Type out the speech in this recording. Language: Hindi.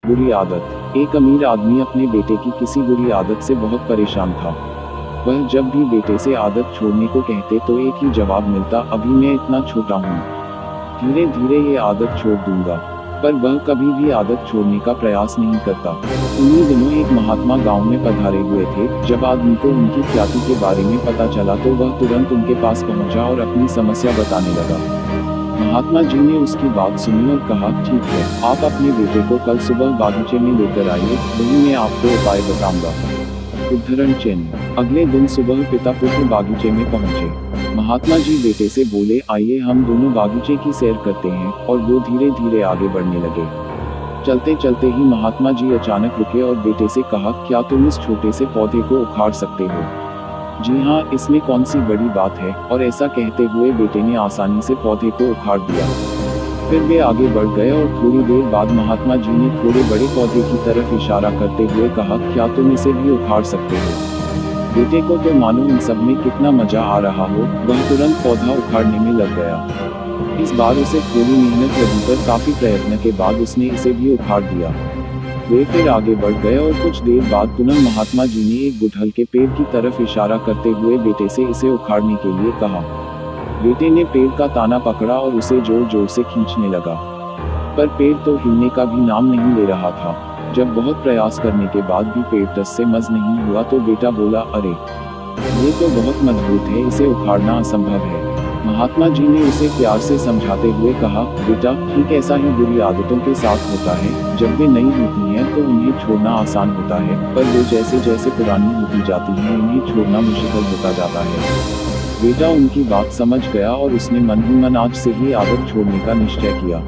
बुरी आदत। एक अमीर आदमी अपने बेटे की किसी बुरी आदत से बहुत परेशान था। वह जब भी बेटे से आदत छोड़ने को कहते तो एक ही जवाब मिलता, अभी मैं इतना छोटा हूँ, धीरे धीरे ये आदत छोड़ दूंगा। पर वह कभी भी आदत छोड़ने का प्रयास नहीं करता। उन्हीं दिनों एक महात्मा गांव में पधारे हुए थे। जब आदमी को उनकी ख्याति के बारे में पता चला तो वह तुरंत उनके पास पहुंचा और अपनी समस्या बताने लगा। महात्मा जी ने उसकी बात सुनी और कहा, ठीक है, आप अपने बेटे को कल सुबह बागीचे में लेकर आइए, वहीं मैं आपको उपाय बताऊंगा। उद्धरण चिन्ह। अगले दिन सुबह पिता पुत्र बागीचे में पहुंचे। महात्मा जी बेटे से बोले, आइए हम दोनों बागीचे की सैर करते हैं, और वो धीरे धीरे आगे बढ़ने लगे। चलते चलते ही महात्मा जी अचानक रुके और बेटे से कहा, क्या तुम इस छोटे से पौधे को उखाड़ सकते हो? जी हाँ, इसमें कौन सी बड़ी बात है। और ऐसा कहते हुए बेटे ने आसानी से पौधे को उखाड़ दिया। फिर वे आगे बढ़ गए और थोड़ी देर बाद महात्मा जी ने थोड़े बड़े पौधे की तरफ इशारा करते हुए कहा, क्या तुम इसे भी उखाड़ सकते हो? बेटे को तो मानो इन सब में कितना मजा आ रहा हो, वह तुरंत पौधा उखाड़ने में लग गया। इस बार उसे थोड़ी मेहनत लगी, पर काफी प्रयत्न के बाद उसने इसे भी उखाड़ दिया। वे फिर आगे बढ़ गए और कुछ देर बाद पुनः महात्मा जी ने एक गुड़हल के पेड़ की तरफ इशारा करते हुए बेटे से इसे उखाड़ने के लिए कहा। बेटे ने पेड़ का ताना पकड़ा और उसे जोर जोर से खींचने लगा, पर पेड़ तो हिलने का भी नाम नहीं ले रहा था। जब बहुत प्रयास करने के बाद भी पेड़ टस से मस नहीं हुआ तो बेटा बोला, अरे ये तो बहुत मजबूत है, इसे उखाड़ना असंभव है। महात्मा जी ने उसे प्यार से समझाते हुए कहा, बेटा ठीक ऐसा ही बुरी आदतों के साथ होता है। जब वे नई होती हैं तो उन्हें छोड़ना आसान होता है, पर वे जैसे जैसे पुरानी होती जाती हैं इन्हें छोड़ना मुश्किल होता जाता है। बेटा उनकी बात समझ गया और उसने मन ही मन आज से ही आदत छोड़ने का निश्चय किया।